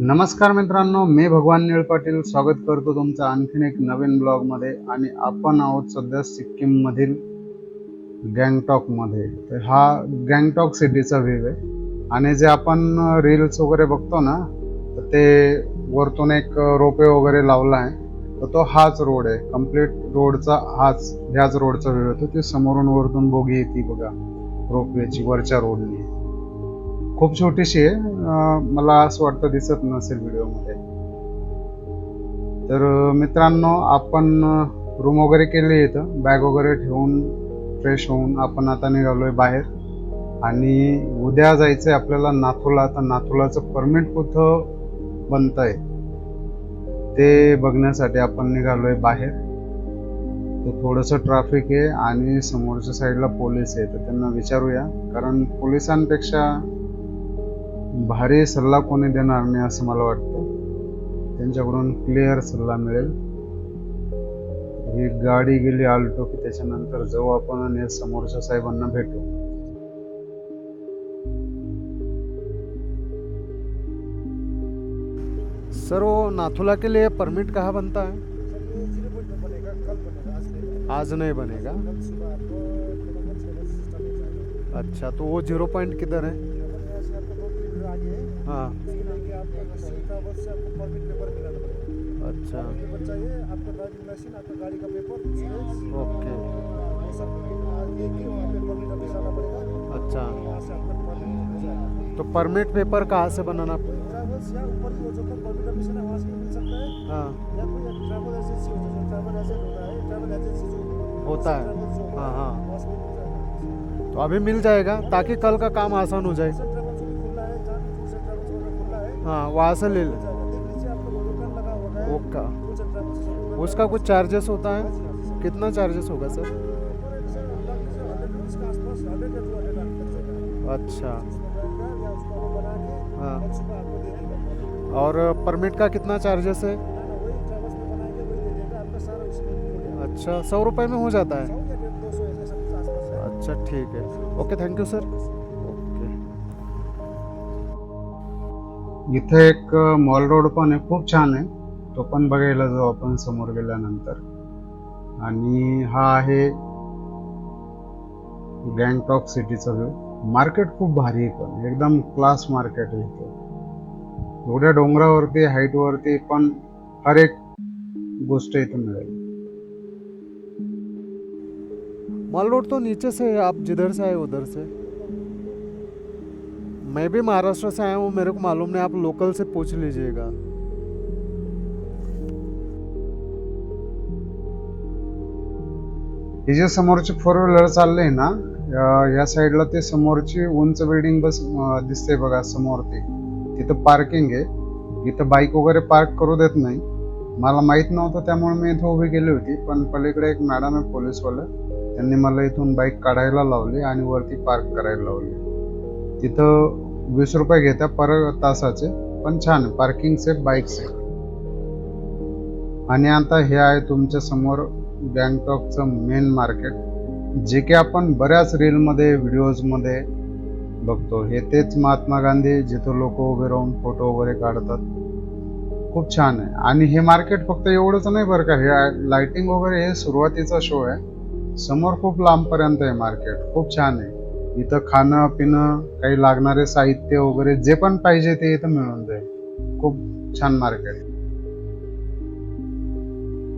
नमस्कार मित्रांनो, मी भगवान निळ पाटील स्वागत करतो तुमचं आणखीन एक नवीन ब्लॉग मध्ये. आणि आपण आहोत सध्या सिक्कीम मधील गँगटॉक मध्ये. तर हा गँगटॉक सिटीचा व्ह्यू आहे. आणि जे आपण रील्स वगैरे बघतो ना, तर ते वरतून एक रोपवे वगैरे लावला आहे, तर तो हाच रोड आहे. कम्प्लीट रोडचा ह्याच रोडचा व्ह्यू येतो. ते समोरून वरतून बोगी येते बघा, रोपवेची वरच्या रोडनी. खूप छोटीशी आहे, मला असं वाटतं दिसत नसेल व्हिडिओमध्ये. तर मित्रांनो, आपण रूम वगैरे केली इथं, बॅग वगैरे ठेवून फ्रेश होऊन आपण आता निघालोय बाहेर. आणि उद्या जायचंय आपल्याला नाथुला. तर नाथुलाचं परमिट कुठं बनतंय ते बघण्यासाठी आपण निघालोय बाहेर. तर थोडंसं ट्रॅफिक आहे आणि समोरच्या साईडला पोलीस आहे, तर त्यांना विचारूया. कारण पोलिसांपेक्षा भारी सल्ला कोणी देणार नाही असं मला वाटतं. त्यांच्याकडून क्लिअर सल्ला मिळेल. ही गाडी गेली आल्टो की त्याच्यानंतर जाऊ आपण आणि समोरच्या साहेबांना भेटू. सर, वो नाथुला के लिए परमिट कहाँ बनता है? ये 0 पॉइंट पे बनेगा, कल बनेगा, आज नहीं बनेगा। आज नहीं बनेगा? कल सुबह आपको किलोमीटर 6 बजे से स्टार्ट हो जाएगा। अच्छा, तो वो 0 पॉइंट किधर है? ये बनेगा से आपको 2 किलोमीटर आगे है। हाँ. उसके लिए आपको सी ट्रैवल से आपको परमिट पेपर मिलाना पड़ेगा। अच्छा, परमिट पेपर चाहिए, आपका ड्राइविंग लाइसेंस, आपका गाड़ी का पेपर, इंश्योरेंस, ओके. ये सब लेके वहाँ पे परमिट ऑफिस आना पड़ेगा। अच्छा, वहाँ से आपका परमिट मिल जाएगा। तो परमिट पेपर कहाँ से बनाना? ट्रैवल्स या ऊपर ही वो जो परमिट ऑफिस है ना, वहाँ से भी मिल सकता है। हाँ, या कोई ट्रैवल एजेंसी होता है, जो ट्रैवल एजेंट होता है, ट्रैवल एजेंसी जो होता है. ट्रैवल्स जो हाँ, हाँ. वहाँ से भी मिल जाएगा। तो अभी मिल जाएगा ताकि कल का काम आसान हो जाए. ट्रैवल्स भी खुला है, जहाँ भी टूर्स एंड ट्रैवल्स वगैरह खुला है, हाँ, वहाँ से ले मिल ले. जाएगा। देख लीजिए, आपका लोकल लगा हुआ है ओका. टूर्स एंड ट्रैवल्स से। उसका कुछ चार्जेस होता है? हाँ जी, हाँ जी, सर। कितना चार्जेस होगा सर? पर सर, अंदाज़ से 100 रूपीज़ के आसपास, 100 या 200 लग जाएगा। अच्छा. उसमें बैठकर या उसको वो बना के हाँ. कल सुबह आपको दे देगा। और परमिट का कितना चार्जेस है? ना ना, वही ट्रैवल्स में बनाएंगे, वही दे देगा आपका सारा, उसमें include है। अच्छा, 100 रुपये में हो जाता है? 100 या 200 ऐसा कुछ आसपास है। अच्छा, ठीक है. Okay, thank you sir. ओके. इथे एक मॉल रोड पण आहे, खूप छान आहे. तो पण बघायला जाऊ आपण समोर गेल्यानंतर. आणि हा आहे गँगटॉक सिटीचा व्ह्यू. मार्केट खूप भारी आहे, पण एकदम क्लास मार्केट आहे इथे. एवढ्या डोंगरावरती, हाईट वरती पण हर एक गोष्ट इथे मिळेल. मॉल रोड तो नीचे से है, आप जिधर से आए उधर से. मैं भी महाराष्ट्र से आया हूँ, मेरे को मालूम नहीं, आप लोकल से पूछ लीजिएगा. ही जे समोरची 4 व्हीलर चालले ना, या साईडला ते समोरची उंच बिल्डिंग बस दिसते बघा समोर. ती तिथं पार्किंग आहे. इथं बाईक वगैरे पार्क करू देत नाही. मला माहित नव्हतं, त्यामुळे मी इथं उभी केली होती. पण पलीकडे एक मॅडम आहे पोलीसवाला, त्यांनी मला इथून बाईक काढायला लावली आणि वरती पार्क करायला लावली. तिथं 20 रुपये घेत्या पर तासाचे, पण छान पार्किंग सेफ, बाईक सेफ. आणि आता हे आहे तुमच्या समोर गँगटॉकचं मेन मार्केट, जे की आपण बऱ्याच रीलमध्ये, व्हिडिओजमध्ये बघतो. हे तेच महात्मा गांधी, जिथं लोक उभे राहून फोटो वगैरे काढतात. खूप छान आहे. आणि हे मार्केट फक्त एवढंच नाही बरं का, हे लाइटिंग वगैरे हे सुरुवातीचा शो आहे. समोर खूप लांबपर्यंत आहे मार्केट. खूप छान आहे. इथं खाणं पिणं, काही लागणारे साहित्य वगैरे जे पण पाहिजे ते इथं मिळून जाईल. खूप छान मार्केट.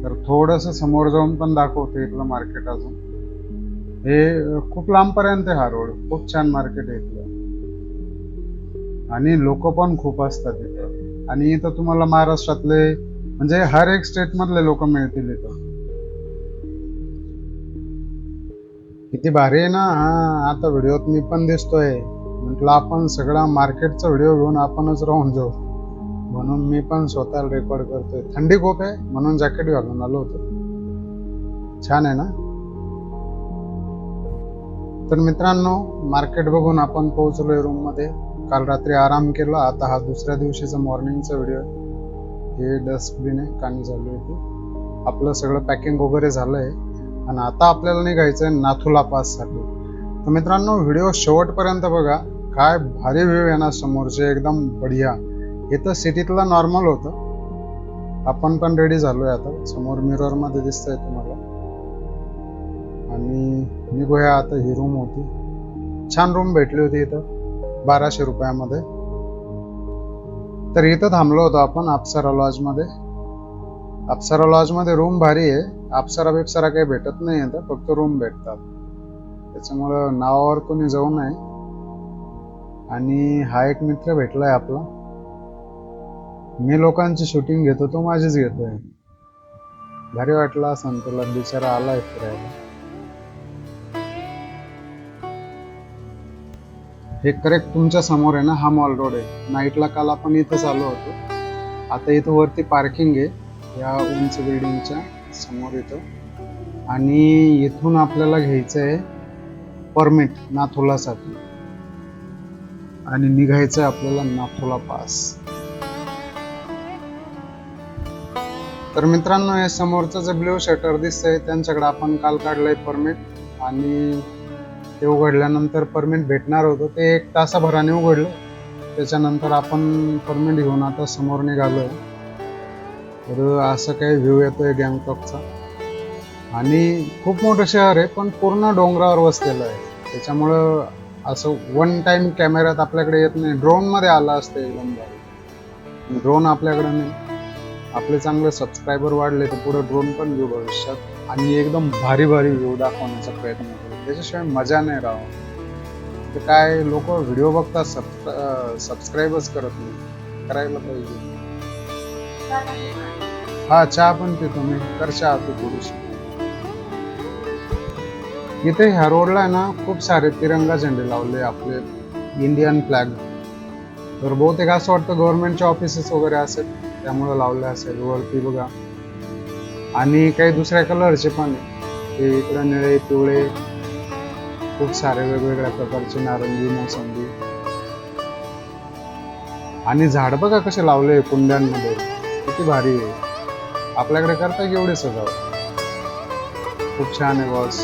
तर थोडंसं समोर जाऊन पण दाखवतो इथलं मार्केट. अजून हे खूप लांबपर्यंत आहे हा रोड. खूप छान मार्केट आहे इथलं. आणि लोक पण खूप असतात इथं. आणि इथं तुम्हाला महाराष्ट्रातले म्हणजे हर एक स्टेट मधले लोक मिळतील इथं. किती भारी आहे ना. हा, आता व्हिडिओत मी पण दिसतोय. म्हटलं आपण सगळा मार्केटचा व्हिडिओ घेऊन आपणच राहून जाऊ, म्हणून मी पण स्वतःला रेकॉर्ड करतोय. थंडी खूप आहे म्हणून जॅकेट घालून आलो होतो. छान आहे ना. तर मित्रांनो, मार्केट बघून आपण पोहोचलोय रूम मध्ये. काल रात्री आराम केला. आता हा दुसऱ्या दिवशीचा मॉर्निंगचा व्हिडिओ आहे. हे डस्टबिन आहे, कामी झाली होती. आपलं सगळं पॅकिंग वगैरे झालंय आणि आता आपल्याला निघायचंय नाथुला पास साठी. तर मित्रांनो, व्हिडिओ शेवटपर्यंत बघा. काय भारी व्ह्यू आहे ना समोरचे, एकदम बढिया. हे तर सिटीतला नॉर्मल होतं. आपण पण रेडी झालोय आता. समोर मिरर मध्ये दिसतंय तुम्हाला. आणि निघूया आता. ही रूम होती, छान रूम भेटली होती इथं 1200 रुपयामध्ये. तर इथं थांबलो होतो आपण अप्सरा लॉज मध्ये. अप्सरा लॉज मध्ये रूम भारी आहे. अप्सरा बिप्सरा काही भेटत नाही इथं, फक्त रूम भेटतात. त्याच्यामुळं नावावर कोणी जाऊ नये. आणि हा एक मित्र भेटलाय आपला. मी लोकांची शूटिंग घेतो, तो माझीच घेतोय. भारी वाटला असं तुला, बिचारा आलाय फिरायला. हे करेक्ट तुमच्या समोर आहे ना, हा मॉल रोड आहे. नाईटला काल आपण इथंच आलो होतो. आता इथं वरती पार्किंग आहे या उंच बिल्डिंगच्या समोर इथं. आणि इथून आपल्याला घ्यायचं आहे परमिट नाथुलासाठी. आणि निघायचं आहे आपल्याला नाथुला पास. तर मित्रांनो, हे समोरचं जे ब्ल्यू शटर दिसतंय त्यांच्याकडे आपण काल काढलंय परमिट. आणि ते उघडल्यानंतर परमिट भेटणार होतं, ते 1 तासाभराने उघडलं. त्याच्यानंतर आपण परमिट घेऊन आता समोर निघालोय. तर असं काही व्ह्यू येतोय गँगटॉकचा. आणि खूप मोठं शहर आहे, पण पूर्ण डोंगरावर वसलेलं आहे. त्याच्यामुळं असं वन टाइम कॅमेऱ्यात आपल्याकडे येत नाही. ड्रोन मध्ये आला असतं एकदम भारी. ड्रोन आपल्याकडे नाही. आपले चांगले सबस्क्रायबर वाढले तर पुढे ड्रोन पण घेऊ भविष्यात. आणि एकदम भारी भारी व्ह्यू दाखवण्याचा प्रयत्न करू. त्याच्याशिवाय मजा नाही राहू. ते काय लोक व्हिडिओ बघतात, सबस्क्राईबच करत नाही. करायला पाहिजे. हा, चहा पण पितो मी. कर चहा तू थोडीशी. इथे ह्या रोडला आहे ना, खूप सारे तिरंगा झेंडे लावले आपले, इंडियन फ्लॅग. तर बहुतेक असं वाटतं गव्हर्नमेंटचे ऑफिसेस वगैरे असेल, त्यामुळे लावले असेल. वरती बघा. आणि काही दुसऱ्या कलरचे पण आहे. ते इकडे निळे, पिवळे, खूप सारे वेगवेगळ्या प्रकारचे, नारंगी, मोसंबी. आणि झाड बघा कसे लावले कुंड्यांमध्ये, किती भारी आहे. आपल्याकडे करता की एवढे सजावट. खूप छान आहे बॉस.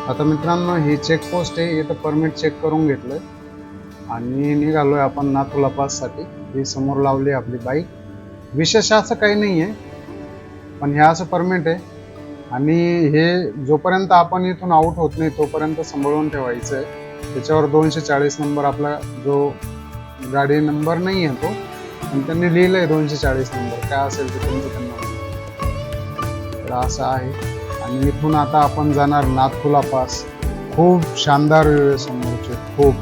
आता मित्रांनो, ही चेकपोस्ट आहे. इथं परमिट चेक करून घेतलंय आणि निघालोय आपण नाथुला पास साठी. ही समोर लावली आपली बाईक. विशेष असं काही नाही आहे, पण हे असं परमिट आहे. आणि हे जोपर्यंत आपण इथून आउट होत नाही तोपर्यंत सांभाळून ठेवायचं आहे. त्याच्यावर 240 नंबर आपला जो गाडी नंबर नाही आहे तो, पण त्यांनी लिहिलंय 240 नंबर. काय असेल ते त्यांचं त्यांना. तर असं आहे. आणि इथून आता आपण जाणार नाथुला पास. खूप शानदार व्ह्यू आहे समोरचे, खूप.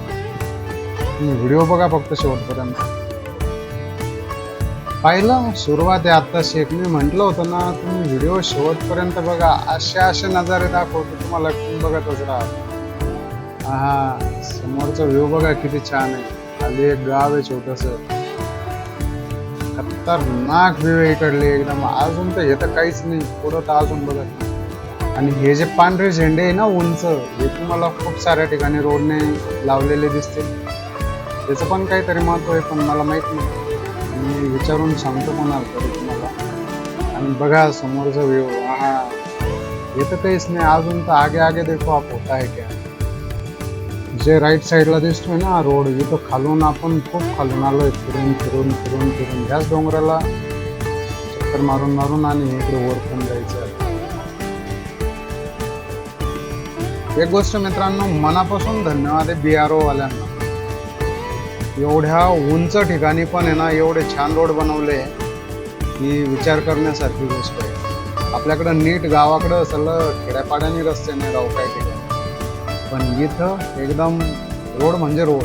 तुम्ही व्हिडिओ बघा फक्त शेवटपर्यंत. पाहिलं, सुरुवात आहे आत्ताशी. मी म्हटलं होतं ना, तुम्ही व्हिडिओ शेवटपर्यंत बघा. असे नजारे दाखवतो तुम्हाला, बघतच राहा. हा, समोरचा व्ह्यू बघा किती छान आहे. खाली एक गाव आहे छोटस. खतरनाक व्ह्यू आहे इकडले एकदम. अजून तर हे तर काहीच नाही, पुढं तर अजून बघा. आणि हे जे पांढरे झेंडे आहे ना उंच, हे तुम्हाला खूप साऱ्या ठिकाणी रोडने लावलेले दिसतील. त्याचं पण काहीतरी महत्व आहे, पण मला माहित नाही. मी विचारून सांगतो कोणाला तरी तुम्हाला. आणि बघा समोरचा व्ह्यू. हा, हे तर काहीच नाही. अजून तर आगे आगे देखो आप होता है क्या. जे राईट साईडला दिसतोय ना रोड, इथं खालून आपण खूप खालून आलोय. फिरून फिरून फिरून फिरून ह्याच डोंगराला चक्कर मारून मारून आणि इकडे वर पण जायचं. एक गोष्ट मित्रांनो, मनापासून धन्यवाद आहे BRO वाल्यांना. एवढ्या उंच ठिकाणी पण आहे ना, एवढे छान रोड बनवले की विचार करण्यासारखी गोष्ट आहे. आपल्याकडं नीट गावाकडं सगळं खेड्यापाड्याने रस्ते नाही राहू काही ठिकाणी, पण इथं एकदम रोड म्हणजे रोड.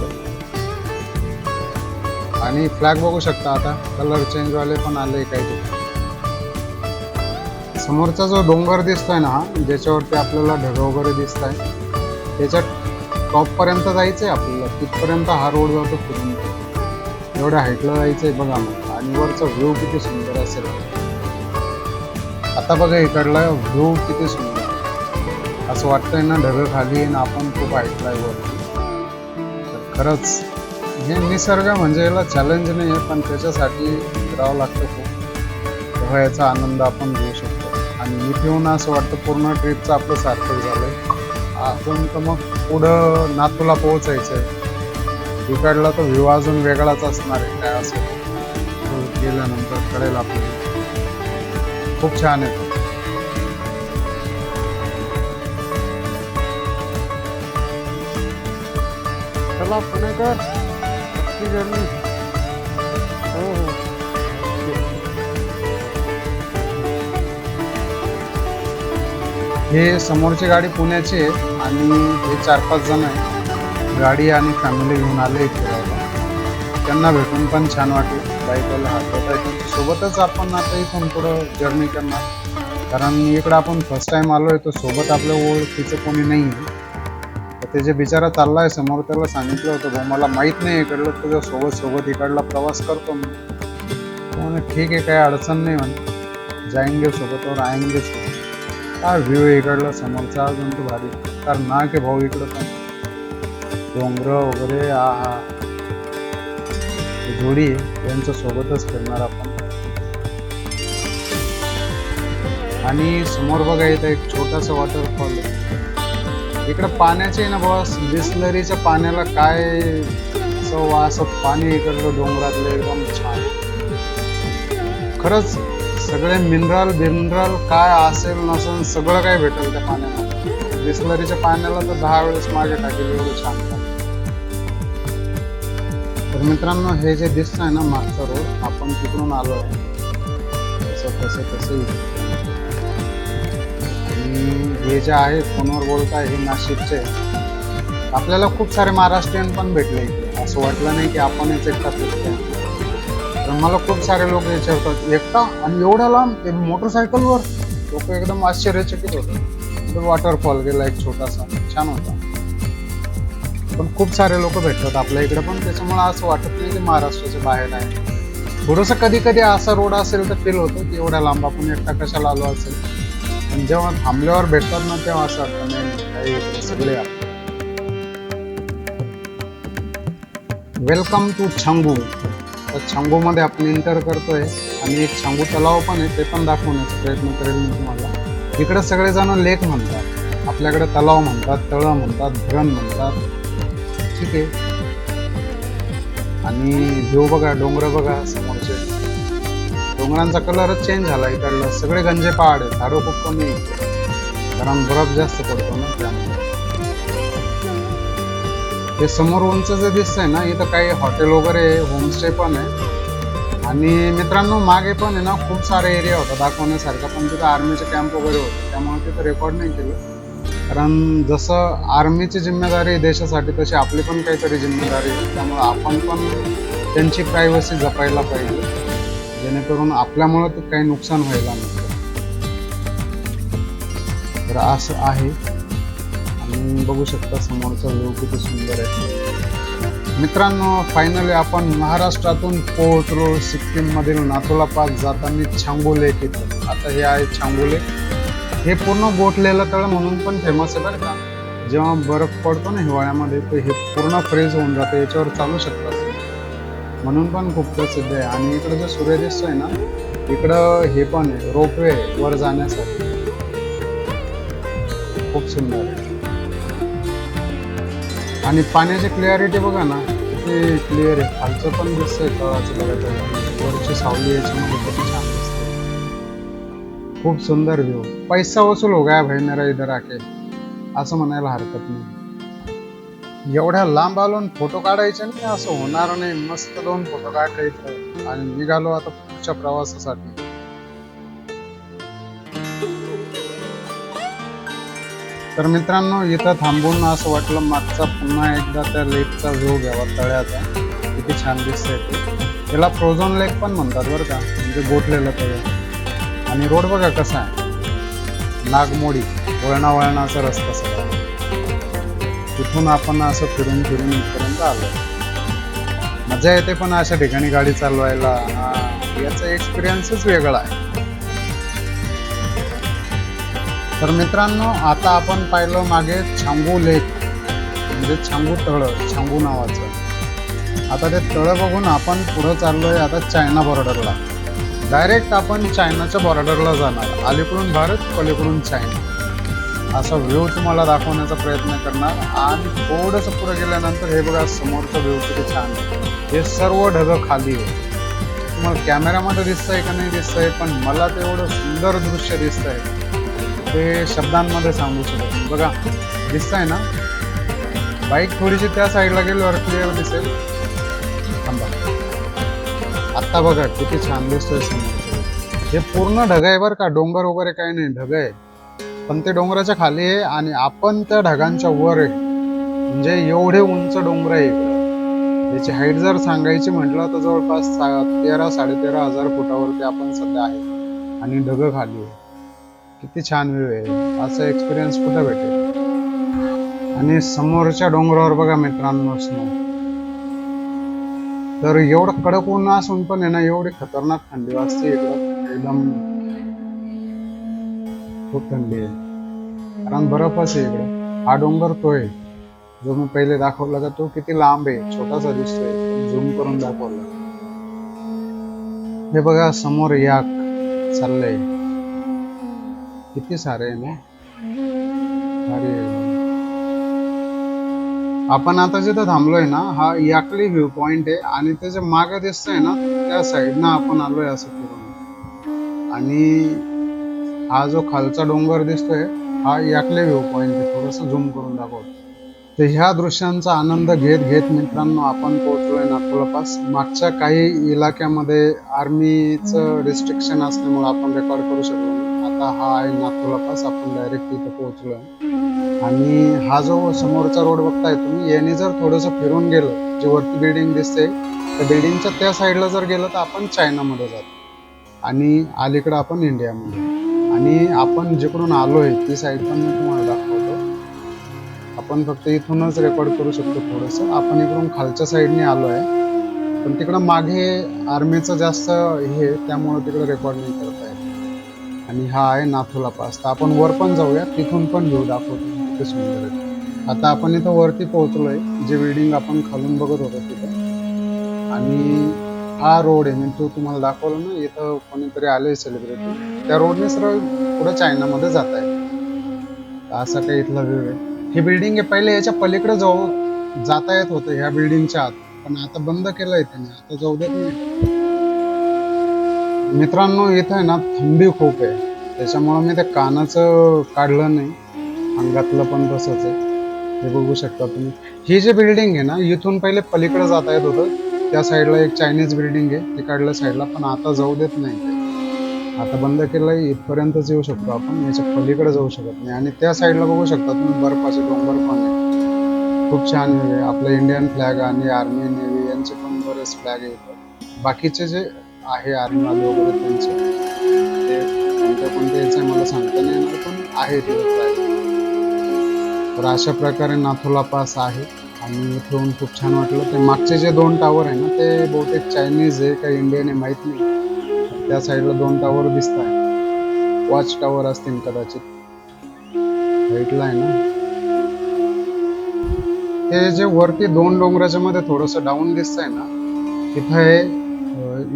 आणि फ्लॅग बघू शकता, आता कलर चेंज वाले पण आले काही ठिकाणी. समोरचा जो डोंगर दिसतोय ना, ज्याच्यावरती आपल्याला ढग वगैरे दिसत आहे, त्याच्या टॉप पर्यंत जायचंय आपल्याला. तिथपर्यंत हा रोड जातो फिरून. एवढ्या हाईटला जायचंय बघा मग. आणि वरचा व्ह्यू किती सुंदर असेल. आता बघा इकडला व्ह्यू किती सुंदर. असं वाटतंय ना ढग खाली आहे ना आपण खूप हाईटला आहे वरती. तर खरंच हे निसर्ग म्हणजे याला चॅलेंज नाही आहे, पण त्याच्यासाठी करावं लागतं खूप. तेव्हा याचा आनंद आपण घेऊ शकतो. आणि इथे येऊन असं वाटतं पूर्ण ट्रिपचं आपलं सार्थक झालंय. आपण तर मग पुढं नाथुला पोहोचायचंय. इकडला तो व्ह्यू अजून वेगळाच असणार आहे, काय असेल तो गेल्यानंतर कळेल आपल्याला. खूप छान आहे तो. चला पुणेकर, जर्नी. हो हो. हे समोरची गाडी पुण्याची आहे आणि हे 4-5 जण आहे, गाडी आणि फॅमिली घेऊन आले फिरायला. त्यांना भेटून पण छान वाटलं. बाईकवाला हात होता, सोबतच आपण आता इथून पुढं जर्नी करणार, कारण इकडं आपण फर्स्ट टाइम आलोय, तो सोबत आपल्या ओळखीचं कोणी नाही आहे. तर ते जे बिचारा चाललाय समोर, त्याला सांगितलं होतं भाऊ मला माहीत नाही इकडलं, तुझ्या सोबत इकडला प्रवास करतो मी. म्हणे ठीक आहे, काही अडचण नाही म्हणे, जाएंगे सोबत और आएंगे सोबत. काय व्ह्यू आहे इकडला समोरचा, अजून तो भारी खतरनाक आहे भाऊ. इकडं पण डोंगर वगैरे, हा जोडी आहे, यांच्या सोबतच फिरणार आपण. आणि समोर बघा इथं एक छोटासा वॉटरफॉल आहे. इकडं पाण्याचे ना बॉस, बिसलरीच्या पाण्याला काय चव, असं पाणी इकडलं डोंगरातलं एकदम छान. खरंच सगळे मिनरल काय असेल नसेल सगळं काय भेटेल त्या पाण्यामध्ये. बिसलरीच्या पाण्याला तर 10 वेळेस मागे टाकेल, एवढं छान. तर मित्रांनो, हे जे दिसतंय ना मागचा रोड, आपण तिकडून आलो आहे तसं. आणि हे जे आहे फोनवर बोलताय हे नाशिकचे. आपल्याला खूप सारे महाराष्ट्रीयन पण भेटले इथे, असं वाटलं नाही की आपणच एकटा फिरतोय. तर मला खूप सारे लोक विचारतात एकटा आणि एवढ्या लांब, ते मोटरसायकलवर. लोक एकदम आश्चर्यचकित होते. वॉटरफॉल गेला एक छोटासा, छान होता. पण खूप सारे लोक भेटतात आपल्या इकडे पण, त्याच्यामुळे असं वाटत नाही की महाराष्ट्राच्या बाहेर आहे. थोडंसं कधी असा रोड असेल तर फील होतं की एवढ्या लांब आपण एकटा कशाला आलो असेल. पण जेव्हा थांबल्यावर भेटतात ना, तेव्हा असं वाटतं नाही काही सगळे आपण. Welcome to Changu. तर छांगूमध्ये आपण एंटर करतोय आणि एक छांगू तलाव पण आहे, ते पण दाखवण्याचा प्रयत्न करेल मी तुम्हाला. इकडे सगळेजण लेक म्हणतात, आपल्याकडे तलाव म्हणतात, तळं म्हणतात, धरण म्हणतात. ठीक आहे. आणि व्ह्यू बघा, डोंगर बघा समोरचे. डोंगरांचा कलरच चेंज झाला इकडला. सगळे गंजे पहाड आहे, झाडं खूप कमी आहे, कारण बर्फ जास्त पडतो ना त्यामुळे. हे समोर उंच जे दिसतंय ना, इथं काही हॉटेल वगैरे, होमस्टे पण आहे. आणि मित्रांनो, मागे पण आहे ना खूप सारे एरिया होता दाखवण्यासारखा, पण तिथं आर्मीचे कॅम्प वगैरे होते, त्यामुळे तिथं रेकॉर्ड नाही केलं. कारण जसं आर्मीची जिम्मेदारी देशासाठी, तशी आपली पण काहीतरी जिम्मेदारी आहे. त्यामुळे आपण पण त्यांची प्रायव्हसी जपायला पाहिजे, जेणेकरून आपल्यामुळं ते काही नुकसान व्हायला नको. तर असं आहे. आणि बघू शकता समोरचा व्ह्यू किती सुंदर आहे. मित्रांनो, फायनली आपण महाराष्ट्रातून पोहोचलो सिक्कीम मधील नाथुला पास जाताना छांगू लेक इथं. आता हे आहे छांगू लेक. हे पूर्ण गोठलेलं तळ म्हणून पण फेमस आहे बरं का. जेव्हा बर्फ पडतो ना हिवाळ्यामध्ये, तर हे पूर्ण फ्रीज होऊन जातं, याच्यावर चालू शकतात, म्हणून पण खूप प्रसिद्ध आहे. आणि इकडं जो सूर्य दिसतोय ना, इकडं हे पण आहे रोपवे वर जाण्यासाठी, खूप सुंदर आहे. आणि पाण्याची क्लिअरिटी बघा ना, किती क्लिअर आहे. खालचं पण दिसतंय तळाचं बघा, वरची सावली याच्यामध्ये किती छान दिसते. खूप सुंदर व्ह्यू. पैसा वसूल हो गया भाई मेरा इधर आके, असं म्हणायला हरकत नाही. एवढ्या लांब आलो फोटो काढायचे नाही, असं होणार नाही. मस्त 2 फोटो काढायचे आणि निघालो आता पुढच्या प्रवासासाठी. तर मित्रांनो, इथं थांबून असं वाटलं मागचा पुन्हा एकदा त्या लेकचा व्ह्यू घ्यावा, तळ्याचा. किती छान दिसतंय ते. त्याला फ्रोझन लेक पण म्हणतात बरं का, म्हणजे गोठलेलं तळ. आणि रोड बघा कसा आहे, नागमोडी, वळणाचा रस्ता सगळा. तिथून आपण असं फिरून इथपर्यंत आलो. मजा येते पण अशा ठिकाणी गाडी चालवायला. याचा एक्सपिरियन्सच वेगळा आहे. तर मित्रांनो, आता आपण पाहिलं मागे छांगू लेक, म्हणजे छांगू तळ, छांगू नावाचं. आता ते तळ बघून आपण पुढं चाललोय आता चायना बॉर्डरला. डायरेक्ट आपण चायनाच्या बॉर्डरला जाणार. अलीकडून भारत, पलीकडून चायना. असा व्ह्यू तुम्हाला दाखवण्याचा प्रयत्न करणार. आणि थोडंसं पुढे गेल्यानंतर हे बघा समोरचा व्ह्यू किती छान आहे. हे सर्व ढगं खाली आहे. तुम्हाला कॅमेरामध्ये दिसतंय का नाही दिसतंय, पण मला ते एवढं सुंदर दृश्य दिसतंय ते शब्दांमध्ये सांगू शकत नाही. बघा दिसतंय ना, बाईक थोडीशी त्या साईडला गेल्यावर क्लिअर दिसेल. थांबा, आता बघा किती छान दिसतोय समोर. हे पूर्ण ढग आहे बरं का, डोंगर वगैरे काही नाही, ढग आहे. पण ते डोंगराच्या खाली आहे आणि आपण त्या ढगांच्या वर आहे. म्हणजे एवढे उंच डोंगर आहे इकडं. याची हाईट जर सांगायची म्हटलं तर जवळपास 13,000-13,500 फुटावरती आपण सध्या आहे आणि ढग खाली आहे. किती छान व्ह्यू आहे. असा एक्सपिरियन्स कुठं भेटेल. आणि समोरच्या डोंगरावर बघा मित्रांनो स्नो. तर एवढं कडक ऊन असून पण आहे ना, एवढी खतरनाक थंडी वाजते इकडं. एकदम खूप थंडी आहे, कारण बर्फच आहे इकडे. हा डोंगर तो आहे जो मी पहिले दाखवला का, तो किती लांब आहे, छोटासा दिसतोय, झूम करून दाखवला. हे बघा समोर याक चाललंय, किती सारे आहे ना. अरे आपण आता जिथं थांबलोय ना, हा याकली व्ह्यू पॉइंट आहे आणि त्याचे मागे दिसतंय ना त्या साईडनं आपण आलोय असं फिरून. आणि हा जो खालचा डोंगर दिसतोय हा याकले व्ह्यू पॉइंट आहे. थोडंसं झूम करून दाखवतो. तर ह्या दृश्यांचा आनंद घेत घेत मित्रांनो आपण पोहोचलोय नाथुला पास. मागच्या काही इलाक्यामध्ये आर्मीचं रिस्ट्रिक्शन असल्यामुळे आपण रेकॉर्ड करू शकलो नाही. आता हा आहे नाथुला पास, आपण डायरेक्ट इथं पोहोचलोय. आणि हा जो समोरचा रोड बघताय तुम्ही, याने जर थोडंसं फिरून गेलं, जे वरती बिल्डिंग दिसते त्या बिल्डिंगच्या त्या साईडला जर गेलं तर आपण चायनामध्ये जातो आणि अलीकडं आपण इंडियामध्ये. आणि आपण जिकडून आलोय ती साईड पण मी तुम्हाला दाखवतो. आपण फक्त इथूनच रेकॉर्ड करू शकतो. थोडंसं आपण इकडून खालच्या साईडने आलो आहे, पण तिकडं मागे आर्मीचं जास्त हे, त्यामुळे तिकडे रेकॉर्ड नाही करता येत. आणि हा आहे नाथुला पास. तर आपण वर पण जाऊया, तिथून पण व्ह्यू दाखवतो किती सुंदर आहे. आता आपण इथं वरती पोहोचलोय, जे बिल्डिंग आपण खालून बघत होतो तिथं. आणि हा रोड आहे, मी तो तुम्हाला दाखवला ना, इथं कोणीतरी आले सेलिब्रिटी, त्या रोडने सरळ पुढे चायनामध्ये जात आहे. असा काही इथला व्ह्यू आहे. ही बिल्डिंग आहे, पहिले याच्या पलीकडे जाऊ जाता येत होतं ह्या बिल्डिंगच्या आत, पण आता बंद केलंय त्याने, आता जाऊ देत नाही. मित्रांनो इथं आहे ना थंडी खूप आहे, त्याच्यामुळे मी ते कानाचं काढलं नाही, अंगातलं पण तसंच आहे. हे बघू शकता तुम्ही. ही जी बिल्डिंग आहे ना, इथून पहिले पलीकडे जाता येत होतं. त्या साईडला एक चायनीज बिल्डिंग आहे, तिकडल्या साईडला, पण आता जाऊ देत नाही ते. आता बंद केलंय, इथपर्यंतच येऊ शकतो आपण, याच्या पलीकडे जाऊ शकत नाही. आणि त्या साईडला बघू शकता तुम्ही बर्फाचे डोंगर पण आहे. खूप छान व्ह्यू आहे. आपलं इंडियन फ्लॅग आणि आर्मी नेव्ही यांचे पण बरेच फ्लॅग आहेत. बाकीचे जे आहे आर्मीवाले वगैरे त्यांचे, ते कोणत्या कोणत्या याचं मला सांगता नाही येणार, पण आहे तिथे फ्लॅग. तर अशा प्रकारे नाथुला पास आहे. आणि इथून खूप छान वाटलं. ते मागचे जे 2 टावर आहे ना, ते बहुतेक चायनीज आहे का इंडियन आहे माहित नाही. त्या साईडला 2 टावर दिसत आहे, वॉच टावर असतील कदाचित. हाईटला आहे ना ते, जे वरती 2 डोंगराच्या मध्ये थोडंसं डाऊन दिसतंय ना, तिथं आहे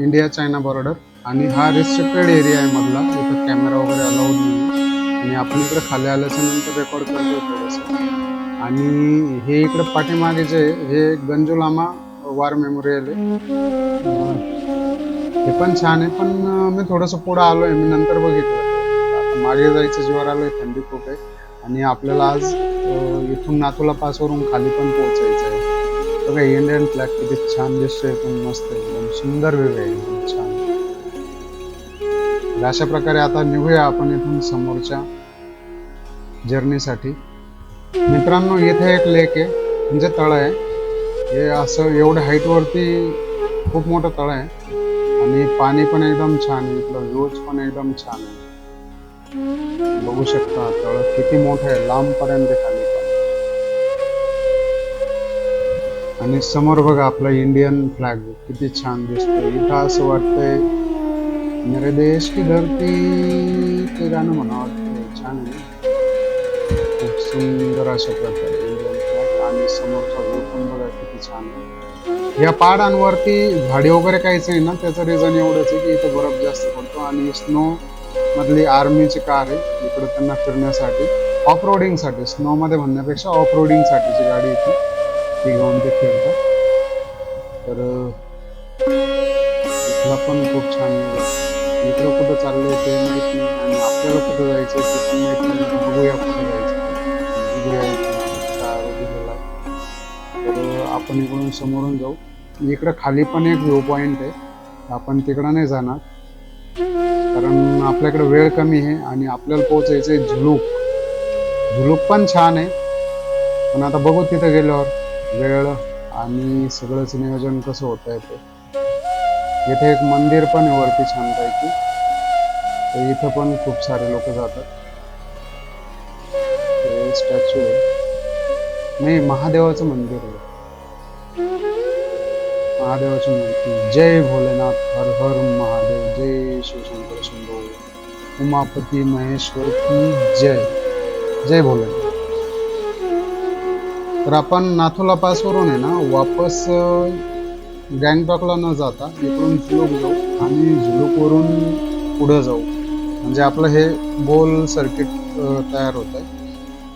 इंडिया चायना बॉर्डर. आणि हा रिस्ट्रिक्टेड एरिया आहे मधला, इथं कॅमेरा वगैरे अलाउड नाही. आणि आपण इकडे खाली आल्याच्या नंतर रेकॉर्ड करतोय थोडंसं. आणि हे इकडे पाठीमागे जे हे गंजुलामा वॉर मेमोरियल आहे, हे पण छान आहे. पण मी थोडंसं पुढं आलोय, मी नंतर बघितलं. आता मागे जायचं जीवावर आलोय, थंडी खूप आहे. आणि आपल्याला आज इथून नाथुला पासवरून खाली पण पोहोचायचं आहे. बघा इंडियन फ्लॅग किती छान दिसतोय, एकदम मस्त, एकदम सुंदर व्ह्यू आहे, एकदम छान. अशा प्रकारे आता निघूया आपण इथून समोरच्या जर्नीसाठी. मित्रांनो इथे एक लेक आहे, म्हणजे तळ आहे. हे असं एवढ्या हाईटवरती खूप मोठं तळ आहे. आणि पाणी पण एकदम छान आहे, इथलं व्ह्यूज पण एकदम छान आहे. बघू शकता तळ किती मोठं आहे, लांबपर्यंत खाली पण. आणि समोर बघा आपला इंडियन फ्लॅग किती छान दिसतोय. इथं असं वाटतंय मेरे देश की धरती, ते गाणं म्हणा वाटतंय, छान आहे. खूप सुंदर अशा प्रकारे इंडियन फ्लॅग. आणि समोरचा व्ह्यू पण बघा किती छान आहे. या पहाडांवरती झाडे वगैरे काहीच आहे ना, त्याचं रिझन एवढंच आहे की इथं बर्फ जास्त पडतो. आणि स्नो मधली आर्मीची कार आहे इकडे त्यांना फिरण्यासाठी. ऑफ रोडिंगसाठी, स्नोमध्ये म्हणण्यापेक्षा ऑफ रोडिंगसाठीची गाडी होती, ती घेऊन ते फिरतात. तर इथला पण खूप छान आहे. इकडं कुठं चाललंय ते माहित नाही आणि आपल्याला कुठं जायचं ते पण माहित नाही. बघूया कुठं जायचं. बघूया काय दिलेलं आहे. तर आपण इकडून समोरून जाऊ. इकडं खाली पण एक व्ह्यू पॉइंट आहे, आपण तिकडं नाही जाणार कारण आपल्याकडे वेळ कमी आहे आणि आपल्याला पोहोचायचं आहे झुलूक. झुलूक पण छान आहे, पण आता बघू तिथं गेल्यावर वेळ आणि सगळंच नियोजन कसं होत आहे ते. इथे एक मंदिर पण आहे वरती छानपैकी, तर इथं पण खूप सारे लोक जातात. स्टॅच्यू आहे, नाही महादेवाचं मंदिर आहे. महादेवाची मूर्ती. जय भोलेनाथ, हर हर महादेव, जय शिवशंकर शंभो, उमापती महेश्वर की जय, जय भोलेनाथ. तर आपण नाथुला पासवरून आहे ना वापस गँगटॉकला न जाता इकडून झुलूक जाऊ आणि झुलूकवरून पुढं जाऊ, म्हणजे आपलं हे गोल सर्किट तयार होत आहे.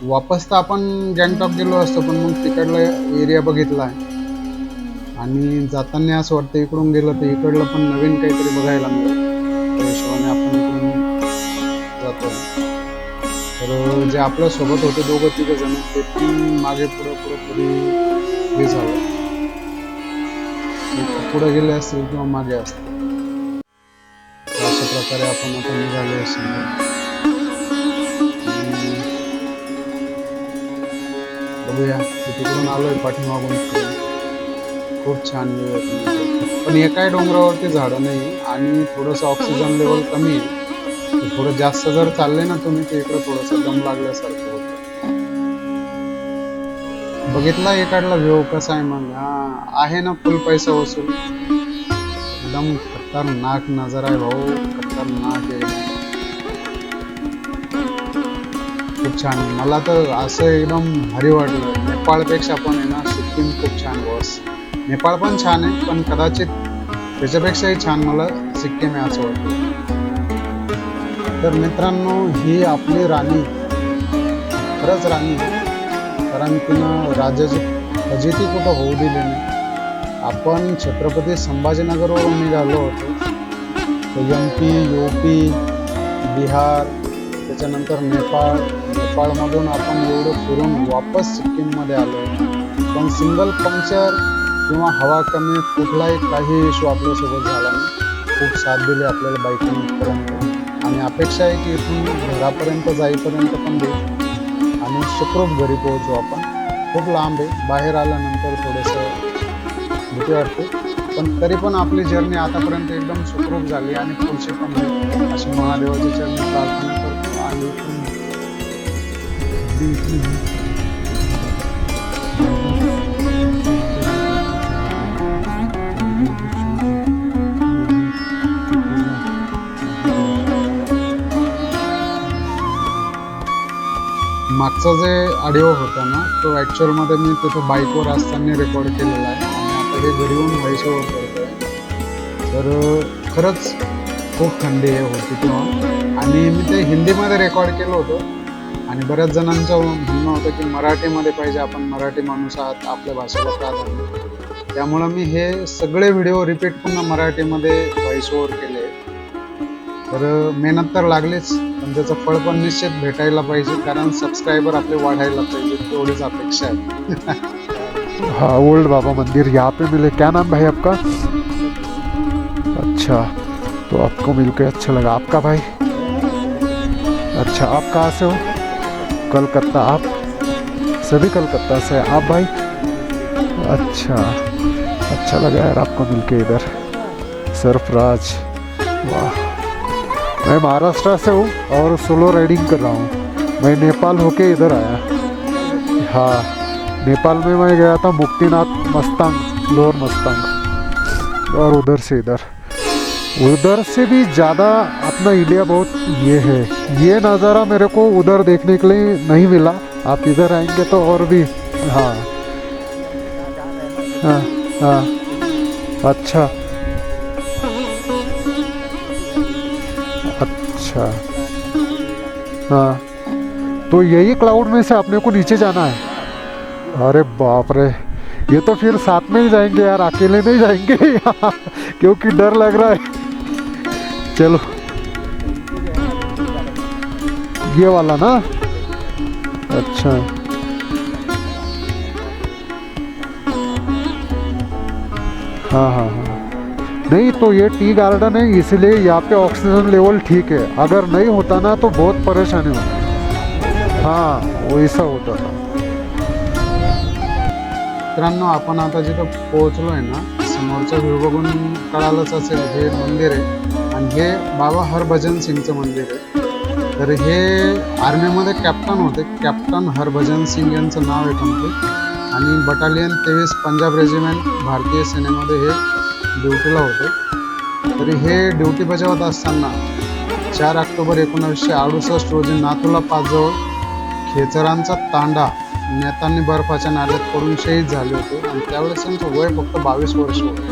वापस तर आपण गँगटॉक गेलो असतो, पण मग तिकडला एरिया बघितला आहे आणि जाताना असं वाटतं इकडून गेलं तर इकडलं पण नवीन काहीतरी बघायला मिळेल, त्या हिशोबाने आपण इकडून जातो. तर जे आपल्या सोबत होते दोघं तिघं जण ते पण मागे पुढे हे झालं, पुढे गेले असतील किंवा मागे असतील. अशा प्रकारे आपण आता निघालो असेल. बघूया, तिकडून आलोय पाठीमागून. खूप छान व्ह्यू आहे, पण एकाही डोंगरावरती झाडं नाही आणि थोडंसं ऑक्सिजन लेवल कमी आहे. थोडं जास्त जर चालले ना तुम्ही तर इकडं थोडंसं दम लागल्यासारखं होतं. बघितला इकडला व्ह्यू कसा आहे मग? आहे ना फुल पैसा वसूल, एकदम खतरनाक नजारा आहे भाऊ, खतरनाक आहे, खूप छान आहे. मला तर असं एकदम भारी वाटलं. नेपाळपेक्षा पण आहे ना सिक्कीम खूप छान बॉस. नेपाळ पण छान आहे, पण कदाचित त्याच्यापेक्षाही छान मला सिक्कीम आहे असं वाटतं. तर मित्रांनो, ही आपली राणी खरंच राणी आहे, कारण तिनं राजाची फजिती कुठं होऊ दिली नाही. आपण छत्रपती संभाजीनगरवरून निघालो होतो, तर MP, UP, बिहार, त्याच्यानंतर नेपाळमधून आपण एवढं फिरून वापस सिक्कीममध्ये आलो. पण सिंगल पंक्चर किंवा हवा कमी कुठलाही काही इश्यू आपल्यासोबत झाला नाही. खूप साथ दिली आपल्याला बाईकिंगपर्यंत आणि अपेक्षा आहे की इथून घरापर्यंत जाईपर्यंत पण देऊ आणि सुखरूप घरी पोहोचू आपण. खूप लांब आहे, बाहेर आल्यानंतर थोडंसं भीती वाटते, पण तरी पण आपली जर्नी आतापर्यंत एकदम सुखरूप झाली आणि पुढची पण होईल अशी महादेवाची चरणी प्रार्थना करतो. आणि मागचा जे ऑडिओ होता ना तो ॲक्च्युअलमध्ये मी तिथं बाईकवर असताना रेकॉर्ड केलेला आहे आणि आता हे घरी येऊन व्हॉइस ओव्हर करतो आहे. तर खरंच खूप थंडी होती तेव्हा आणि मी ते हिंदीमध्ये रेकॉर्ड केलं होतं आणि बऱ्याच जणांचं म्हणणं होतं की मराठीमध्ये पाहिजे, आपण मराठी माणूस आहात, आपल्या भाषेला प्राधान्य. त्यामुळं मी हे सगळे व्हिडिओ रिपीट पुन्हा मराठीमध्ये व्हॉइस ओव्हर केले. तर मेहनत तर लागलीच, पण त्याचं फळ पण निश्चित भेटायला पाहिजे, कारण सबस्क्रायबर आपले वाढायला पाहिजे, तेवढीच अपेक्षा आहे. हाँ, ओल्ड बाबा मंदिर यहाँ पे मिले. क्या नाम भाई आपका? अच्छा, तो आपको मिलकर अच्छा लगा. आपका भाई? अच्छा, आप कहाँ से हो? कलकत्ता. आप सभी कलकत्ता से? आप भाई? अच्छा लगा यार आपको मिलके इधर. सरफराज, वाह. मैं महाराष्ट्र से हूँ और सोलो राइडिंग कर रहा हूँ. मैं नेपाल होके इधर आया. हाँ, नेपाल में मैं गया था मुक्तिनाथ मस्तांग, लोअर मस्तांग, और उधर से भी ज़्यादा अपना इंडिया बहुत ये है. ये नज़ारा मेरे को उधर देखने के लिए नहीं मिला. आप इधर आएंगे तो और भी. हाँ, अच्छा, हाँ, तो यही क्लाउड में से अपने को नीचे जाना है। अरे बाप रे, ये तो फिर साथ में ही जाएंगे यार, अकेले नहीं जाएंगे क्योंकि डर लग रहा है। चलो ये वाला ना, अच्छा हाँ हाँ हाँ, नहीं तो ये टी गार्डन है इसलिए यहाँ पे ऑक्सीजन लेवल ठीक है, अगर नहीं होता ना तो बहुत परेशानी होती। हाँ वैसा होता था। मित्रांनो आपण आता जिथं पोहोचलो आहे ना, समोरचा व्ह्यू बघून कळालंच असेल हे मंदिर आहे आणि हे बाबा हरभजन सिंगचं मंदिर आहे। तर हे आर्मीमध्ये कॅप्टन होते, कॅप्टन हरभजन सिंग यांचं नाव आहे कंप्लीट आणि बटालियन 23 पंजाब रेजिमेंट भारतीय सेनेमध्ये हे ड्युटीला होते। तरी हे ड्युटी बजावत असताना 4 ऑक्टोबर 1968 रोजी नाथुला पासजवळ खेचरांचा तांडा नेत्यांनी बर्फाच्या नाल्यात पडून शहीद झाले होते आणि त्यावेळेस त्यांचं वय फक्त 22 वर्ष होतं।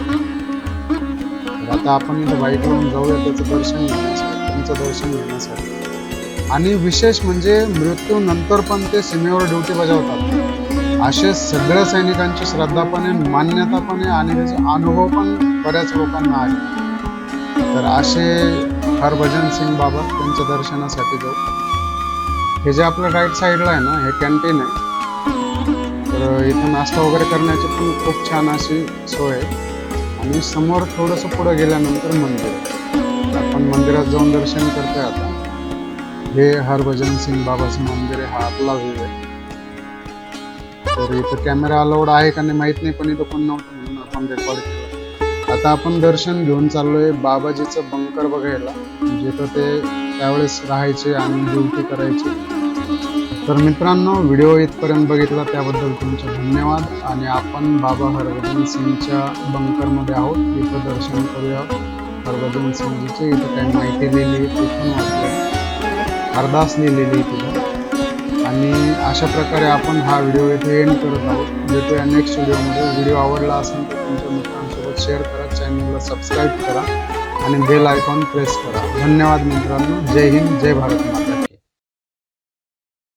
तर आता आपण इथं बाईकवरून जाऊया त्याचं दर्शन घेण्यासाठी, त्यांचं दर्शन घेण्यासाठी। आणि विशेष म्हणजे मृत्यूनंतर पण ते सीमेवर ड्युटी बजावतात असे सगळ्या सैनिकांची श्रद्धा पण आहे, मान्यता पण आहे आणि त्याचा अनुभव पण बऱ्याच लोकांना आहे। तर असे हरभजन सिंग बाबा त्यांच्या दर्शनासाठी जाऊ। हे जे आपल्या राईट साईडला आहे ना, हे कॅन्टीन आहे। तर इथं नाश्ता वगैरे करण्याची पण खूप छान अशी सोय आहे आणि समोर थोडंसं पुढे गेल्यानंतर मंदिर आहे। आपण मंदिरात जाऊन दर्शन करतोय आता। हे हरभजन सिंग बाबाचं मंदिर आहे, हा आपला व्ह्यू आहे। तर इथं कॅमेरा अलाउड आहे का नाही माहित नाही, पण इथं कोण नव्हतं म्हणून आपण रेकॉर्ड केलं। आता आपण दर्शन घेऊन चाललोय बाबाजीचं बंकर बघायला, जिथं ते त्यावेळेस राहायचे आणि ड्युटी करायचे। तर मित्रांनो, व्हिडिओ इथपर्यंत बघितला त्याबद्दल तुमचे धन्यवाद आणि आपण बाबा हरभजन सिंगच्या बंकरमध्ये आहोत। इथं दर्शन करूया हरभजन सिंगजीचे। इथं काही माहिती लिहिली आहे तिथून वाचलं, अरदास लिहिलेली तिथं। आणि अशा प्रकारे आपण हा व्हिडिओ इथे एंड करत आहोत। भेटूया नेक्स्ट व्हिडिओमध्ये। व्हिडिओ आवडला असेल तर तुमच्या मित्रांसोबत शेअर करा, चॅनलला सबस्क्राईब करा आणि बेल आयकॉन प्रेस करा। धन्यवाद मित्रांनो, जय हिंद, जय भारत माता।